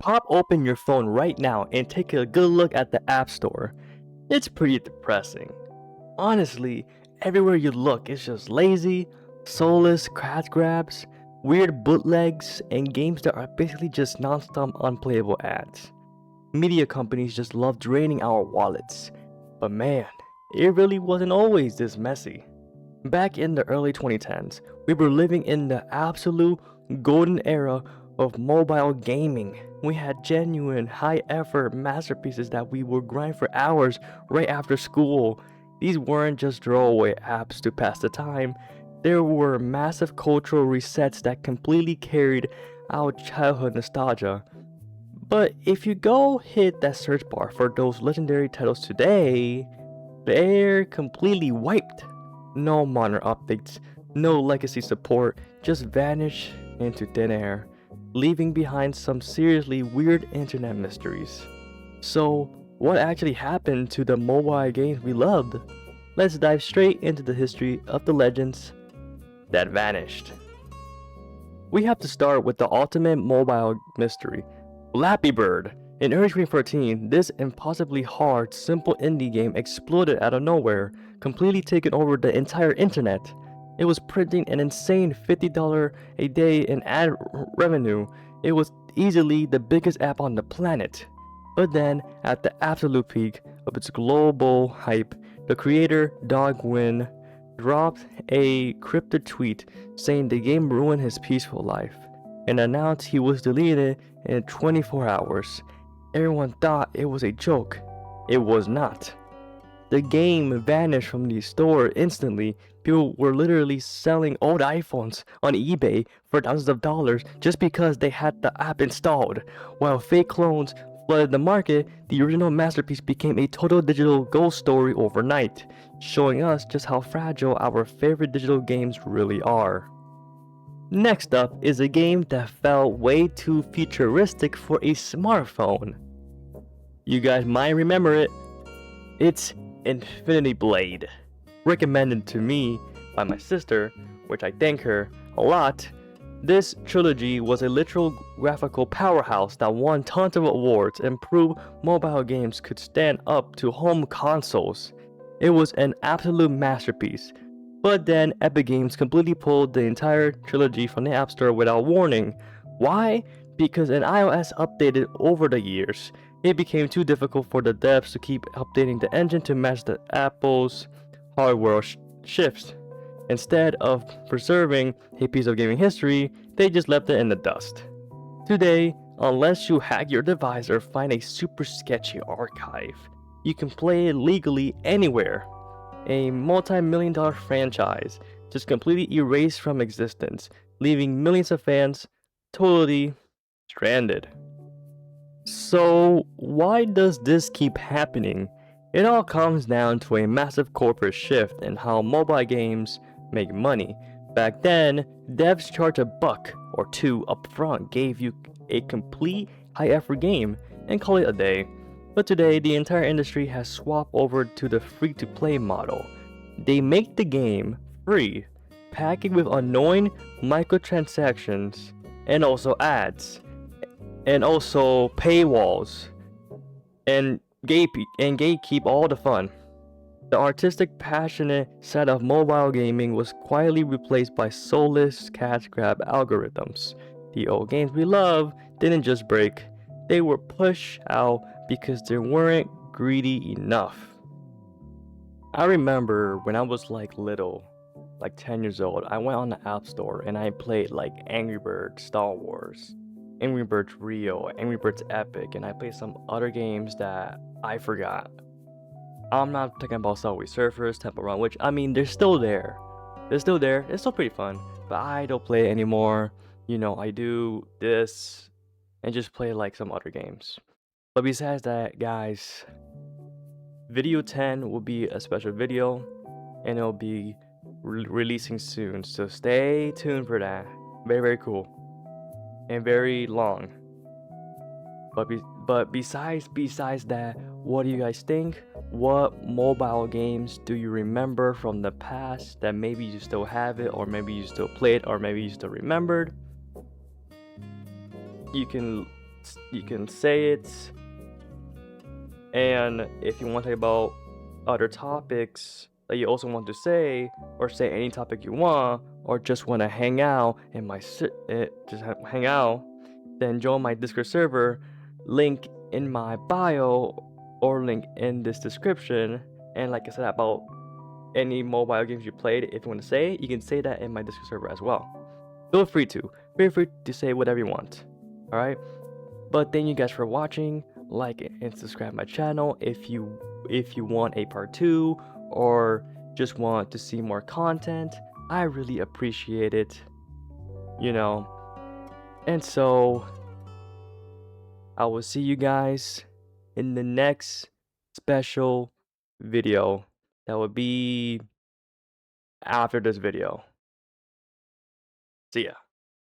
Pop open your phone right now and take a good look at the App Store. It's pretty depressing. Honestly, everywhere you look it's just lazy, soulless crash grabs, weird bootlegs, and games that are basically just non-stop unplayable ads. Media companies just love draining our wallets. But man, it really wasn't always this messy. Back in the early 2010s, we were living in the absolute golden era of mobile gaming. We had genuine, high effort masterpieces that we would grind for hours right after school. These weren't just throwaway apps to pass the time, there were massive cultural resets that completely carried our childhood nostalgia. But if you go hit that search bar for those legendary titles today, they're completely wiped. No modern updates, no legacy support, just vanish into thin air, leaving behind some seriously weird internet mysteries. So, what actually happened to the mobile games we loved? Let's dive straight into the history of the legends that vanished. We have to start with the ultimate mobile mystery, Flappy Bird. In early 2014, this impossibly hard, simple indie game exploded out of nowhere, completely taking over the entire internet. It was printing an insane $50 a day in ad revenue. It was easily the biggest app on the planet. But then, at the absolute peak of its global hype, the creator, Dog Win, dropped a cryptic tweet saying the game ruined his peaceful life, and announced he was deleting it in 24 hours. Everyone thought it was a joke. It was not. The game vanished from the store instantly. People were literally selling old iPhones on eBay for thousands of dollars just because they had the app installed. While fake clones flooded the market, the original masterpiece became a total digital ghost story overnight, showing us just how fragile our favorite digital games really are. Next up is a game that felt way too futuristic for a smartphone. You guys might remember it. It's Infinity Blade. Recommended to me by my sister, which I thank her a lot. This trilogy was a literal graphical powerhouse that won tons of awards and proved mobile games could stand up to home consoles. It was an absolute masterpiece. But then Epic Games completely pulled the entire trilogy from the App Store without warning. Why? Because an iOS updated over the years. It became too difficult for the devs to keep updating the engine to match the Apple's hardware shifts. Instead of preserving a piece of gaming history, they just left it in the dust. Today, unless you hack your device or find a super sketchy archive, you can play it legally anywhere. A multi-million-dollar franchise just completely erased from existence, leaving millions of fans totally stranded. So why does this keep happening? It all comes down to a massive corporate shift in how mobile games make money. Back then, devs charged $1 or $2 upfront, gave you a complete high-effort game, and call it a day. But today, the entire industry has swapped over to the free-to-play model. They make the game free, pack it with annoying microtransactions, and also ads, and also paywalls, and gatekeep all the fun. The artistic, passionate side of mobile gaming was quietly replaced by soulless cash grab algorithms. The old games we love didn't just break, they were pushed out because they weren't greedy enough. I remember when I was little, 10 years old, I went on the App Store and I played Angry Birds Star Wars, Angry Birds Rio, Angry Birds Epic, and I played some other games that I forgot. I'm not talking about Subway Surfers, Temple Run, which, they're still there. It's still pretty fun, but I don't play it anymore. I do this and just play some other games. But besides that, guys, video 10 will be a special video, and it'll be releasing soon, so stay tuned for that. Very, very cool. And very long. But besides that, what do you guys think? What mobile games do you remember from the past that maybe you still have it, or maybe you still play it, or maybe you still remembered? You can you can say it. And if you want to talk about other topics that you also want to say, or say any topic you want, or just want to hang out in my hang out, then join my Discord server. Link in my bio or link in this description. And like I said about any mobile games you played, if you want to say, you can say that in my Discord server as well. Feel free to say whatever you want. All right. But thank you guys for watching. Like and subscribe my channel if you want a part 2 or just want to see more content. I really appreciate it. You know. And so I will see you guys in the next special video. That will be after this video. See ya.